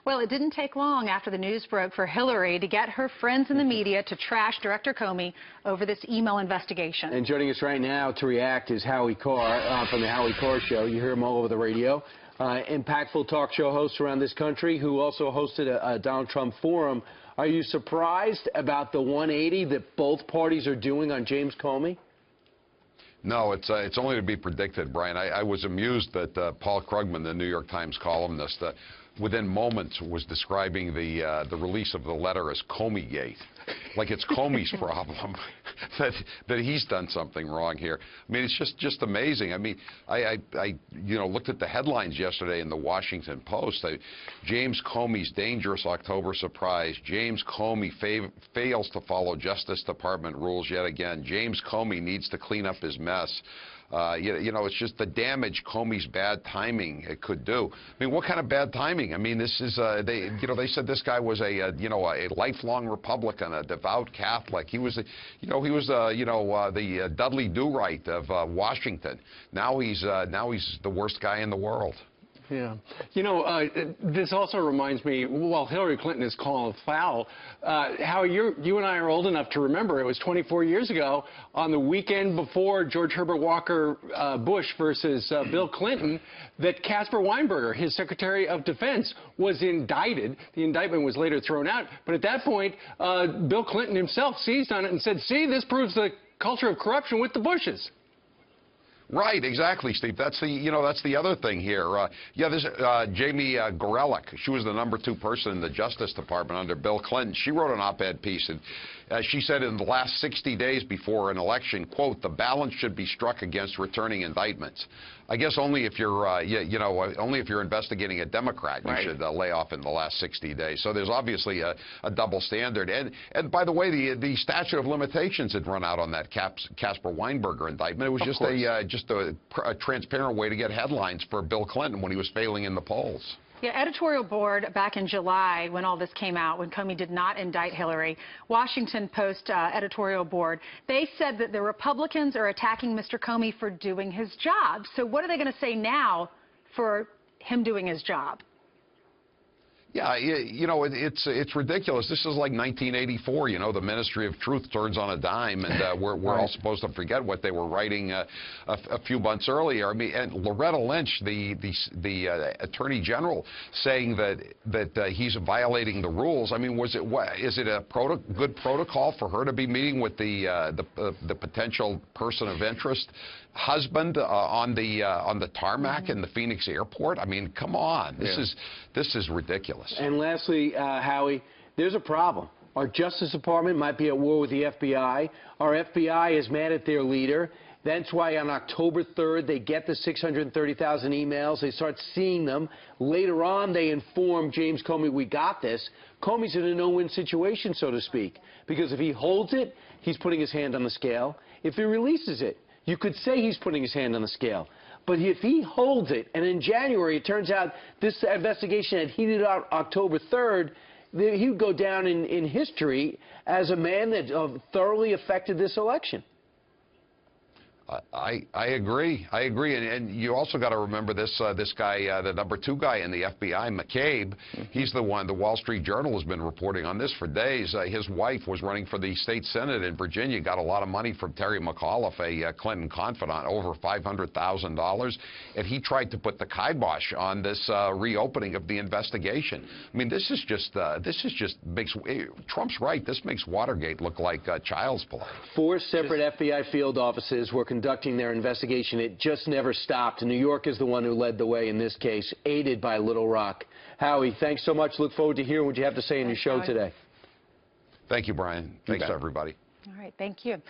Well, it didn't take long after the news broke for Hillary to get her friends in the media to trash Director Comey over this email investigation. And joining us right now to react is Howie Carr from the Howie Carr Show. You hear him all over the radio. Impactful talk show host around this country who also hosted a Donald Trump forum. Are you surprised about the 180 that both parties are doing on James Comey? No, it's only to be predicted, Brian. I was amused that Paul Krugman, the New York Times columnist, within moments was describing the release of the letter as Comey-gate. Like it's Comey's problem that he's done something wrong here. I mean, it's just amazing. I mean, I looked at the headlines yesterday in the Washington Post. James Comey's dangerous October surprise. James Comey fails to follow Justice Department rules yet again. James Comey needs to clean up his mess. It's just the damage Comey's bad timing it could do. I mean, what kind of bad timing? I mean, this is they said this guy was a lifelong Republican, a devout Catholic. He was, the Dudley Do-Right of Washington. Now he's the worst guy in the world. Yeah. This also reminds me, while Hillary Clinton is calling foul, how you and I are old enough to remember it was 24 years ago on the weekend before George Herbert Walker Bush versus Bill Clinton that Caspar Weinberger, his Secretary of Defense, was indicted. The indictment was later thrown out. But at that point, Bill Clinton himself seized on it and said, see, this proves the culture of corruption with the Bushes. Right, exactly, Steve. That's the other thing here. There's Jamie Gorelick. She was the #2 person in the Justice Department under Bill Clinton. She wrote an op-ed piece, and she said in the last 60 days before an election, quote, the balance should be struck against returning indictments. I guess only if you're, only if you're investigating a Democrat, you should lay off in the last 60 days. So there's obviously a double standard. And by the way, the statute of limitations had run out on that Caspar Weinberger indictment. It was just a transparent way to get headlines for Bill Clinton when he was failing in the polls. Yeah, editorial board back in July when all this came out, when Comey did not indict Hillary, Washington Post editorial board, they said that the Republicans are attacking Mr. Comey for doing his job. So what are they going to say now for him doing his job? Yeah, it's ridiculous. This is like 1984. The Ministry of Truth turns on a dime, and we're all supposed to forget what they were writing a few months earlier. I mean, and Loretta Lynch, the Attorney General, saying that he's violating the rules. I mean, is it a good protocol for her to be meeting with the potential person of interest husband on the tarmac in the Phoenix airport? I mean, come on, this is ridiculous. And lastly, Howie, there's a problem. Our Justice Department might be at war with the FBI. Our FBI is mad at their leader. That's why on October 3rd, they get the 630,000 emails. They start seeing them. Later on, they inform James Comey, we got this. Comey's in a no-win situation, so to speak, because if he holds it, he's putting his hand on the scale. If he releases it, you could say he's putting his hand on the scale. But if he holds it, and in January it turns out this investigation had heated out October 3rd, he would go down in history as a man that thoroughly affected this election. I agree. I agree. And you also got to remember this guy, the #2 guy in the FBI, McCabe. He's the one. The Wall Street Journal has been reporting on this for days. His wife was running for the state senate in Virginia, got a lot of money from Terry McAuliffe, a Clinton confidant, over $500,000, and he tried to put the kibosh on this reopening of the investigation. I mean, this is just makes Trump's right. This makes Watergate look like child's play. 4 separate FBI field offices were conducting their investigation. It just never stopped. New York is the one who led the way in this case, aided by Little Rock. Howie, thanks so much. Look forward to hearing what you have to say in your show today. Thank you, Brian. Thanks to everybody. All right, thank you.